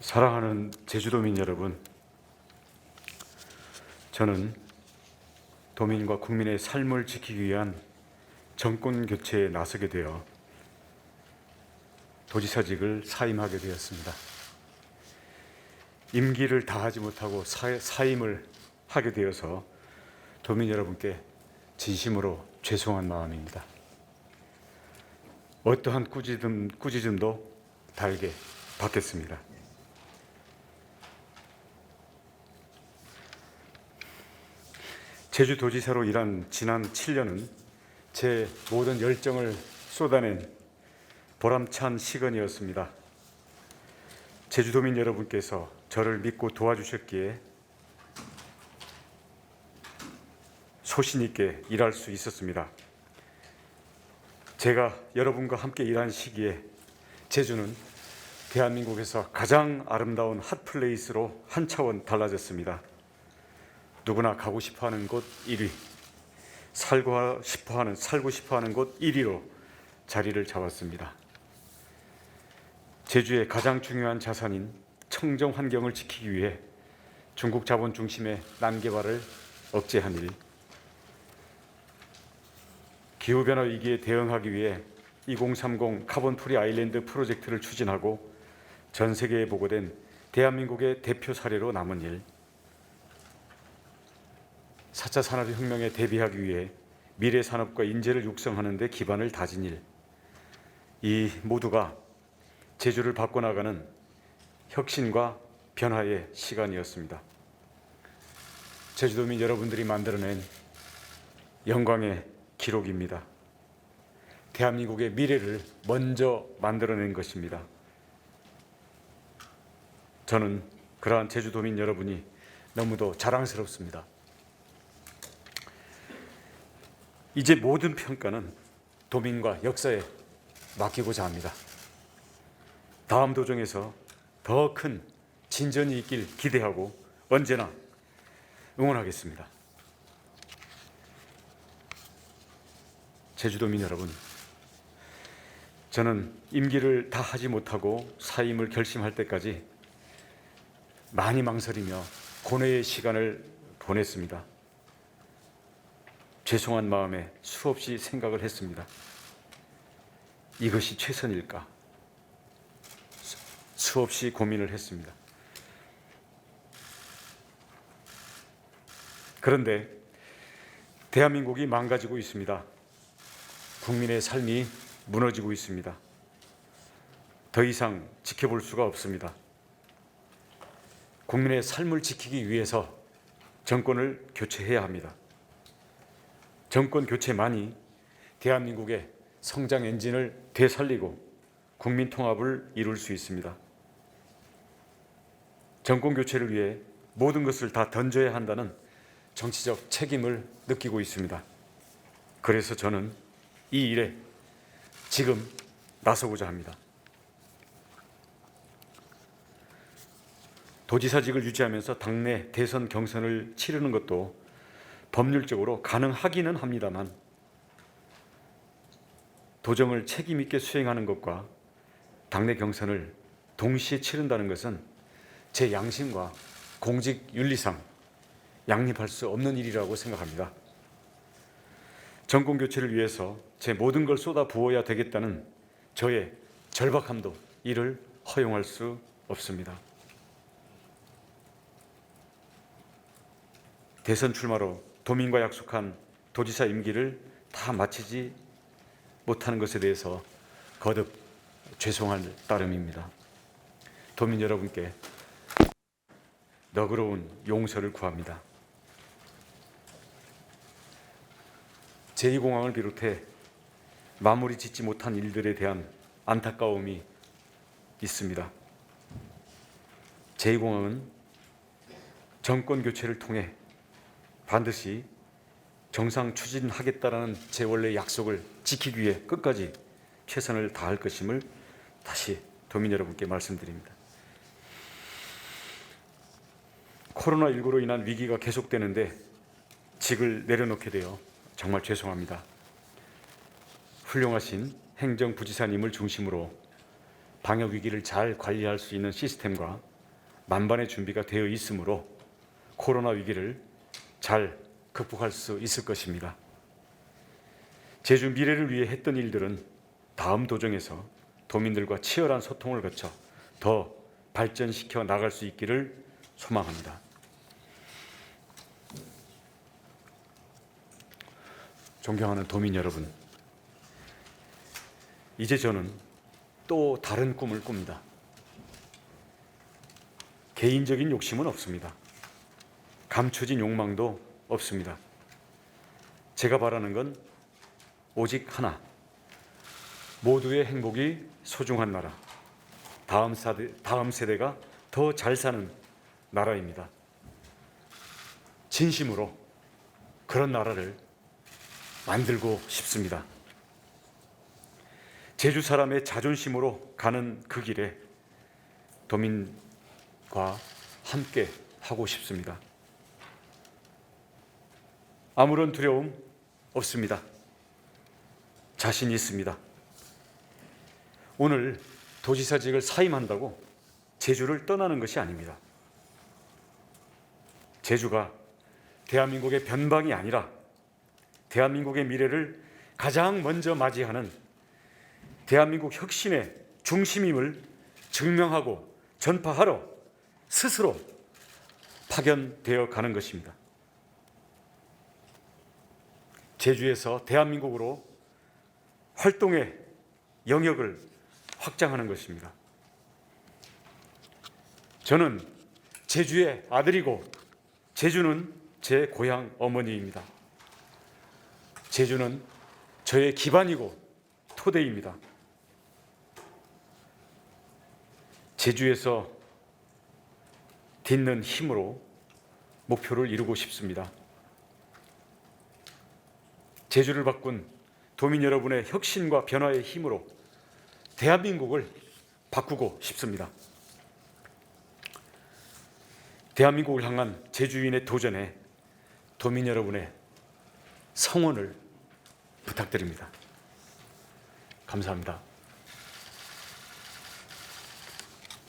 사랑하는 제주도민 여러분, 저는 도민과 국민의 삶을 지키기 위한 정권 교체에 나서게 되어 도지사직을 사임하게 되었습니다. 임기를 다하지 못하고 사임을 하게 되어서 도민 여러분께 진심으로 죄송한 마음입니다. 어떠한 꾸짖음도 달게 받겠습니다. 제주도지사로 일한 지난 7년은 제 모든 열정을 쏟아낸 보람찬 시간이었습니다. 제주도민 여러분께서 저를 믿고 도와주셨기에 소신 있게 일할 수 있었습니다. 제가 여러분과 함께 일한 시기에 제주는 대한민국에서 가장 아름다운 핫플레이스로 한 차원 달라졌습니다. 누구나 가고 싶어하는 곳 1위, 살고 싶어하는 곳 1위로 자리를 잡았습니다. 제주의 가장 중요한 자산인 청정 환경을 지키기 위해 중국 자본 중심의 난개발을 억제한 일, 기후변화 위기에 대응하기 위해 2030 카본 프리 아일랜드 프로젝트를 추진하고 전 세계에 보고된 대한민국의 대표 사례로 남은 일, 4차 산업혁명에 대비하기 위해 미래 산업과 인재를 육성하는 데 기반을 다진 일, 이 모두가 제주를 바꿔나가는 혁신과 변화의 시간이었습니다. 제주도민 여러분들이 만들어낸 영광의 기록입니다. 대한민국의 미래를 먼저 만들어낸 것입니다. 저는 그러한 제주도민 여러분이 너무도 자랑스럽습니다. 이제 모든 평가는 도민과 역사에 맡기고자 합니다. 다음 도정에서 더 큰 진전이 있길 기대하고 언제나 응원하겠습니다. 제주도민 여러분, 저는 임기를 다 하지 못하고 사임을 결심할 때까지 많이 망설이며 고뇌의 시간을 보냈습니다. 죄송한 마음에 수없이 생각을 했습니다. 이것이 최선일까? 수없이 고민을 했습니다. 그런데 대한민국이 망가지고 있습니다. 국민의 삶이 무너지고 있습니다. 더 이상 지켜볼 수가 없습니다. 국민의 삶을 지키기 위해서 정권을 교체해야 합니다. 정권 교체만이 대한민국의 성장 엔진을 되살리고 국민 통합을 이룰 수 있습니다. 정권 교체를 위해 모든 것을 다 던져야 한다는 정치적 책임을 느끼고 있습니다. 그래서 저는 이 일에 지금 나서고자 합니다. 도지사직을 유지하면서 당내 대선 경선을 치르는 것도 법률적으로 가능하기는 합니다만, 도정을 책임 있게 수행하는 것과 당내 경선을 동시에 치른다는 것은 제 양심과 공직 윤리상 양립할 수 없는 일이라고 생각합니다. 정권 교체를 위해서 제 모든 걸 쏟아 부어야 되겠다는 저의 절박함도 이를 허용할 수 없습니다. 대선 출마로 도민과 약속한 도지사 임기를 다 마치지 못하는 것에 대해서 거듭 죄송할 따름입니다. 도민 여러분께 너그러운 용서를 구합니다. 제2공항을 비롯해 마무리 짓지 못한 일들에 대한 안타까움이 있습니다. 제2공항은 정권 교체를 통해 반드시 정상 추진하겠다라는 제 원래 약속을 지키기 위해 끝까지 최선을 다할 것임을 다시 도민 여러분께 말씀드립니다. 코로나19로 인한 위기가 계속되는데 직을 내려놓게 되어 정말 죄송합니다. 훌륭하신 행정부지사님을 중심으로 방역위기를 잘 관리할 수 있는 시스템과 만반의 준비가 되어 있으므로 코로나 위기를 잘 극복할 수 있을 것입니다. 제주 미래를 위해 했던 일들은 다음 도정에서 도민들과 치열한 소통을 거쳐 더 발전시켜 나갈 수 있기를 소망합니다. 존경하는 도민 여러분, 이제 저는 또 다른 꿈을 꿉니다. 개인적인 욕심은 없습니다. 감춰진 욕망도 없습니다. 제가 바라는 건 오직 하나, 모두의 행복이 소중한 나라, 다음 세대가 더 잘 사는 나라입니다. 진심으로 그런 나라를 만들고 싶습니다. 제주 사람의 자존심으로 가는 그 길에 도민과 함께 하고 싶습니다. 아무런 두려움 없습니다. 자신 있습니다. 오늘 도지사직을 사임한다고 제주를 떠나는 것이 아닙니다. 제주가 대한민국의 변방이 아니라 대한민국의 미래를 가장 먼저 맞이하는 대한민국 혁신의 중심임을 증명하고 전파하러 스스로 파견되어 가는 것입니다. 제주에서 대한민국으로 활동의 영역을 확장하는 것입니다. 저는 제주의 아들이고 제주는 제 고향 어머니입니다. 제주는 저의 기반이고 토대입니다. 제주에서 딛는 힘으로 목표를 이루고 싶습니다. 제주를 바꾼 도민 여러분의 혁신과 변화의 힘으로 대한민국을 바꾸고 싶습니다. 대한민국을 향한 제주인의 도전에 도민 여러분의 성원을 부탁드립니다. 감사합니다.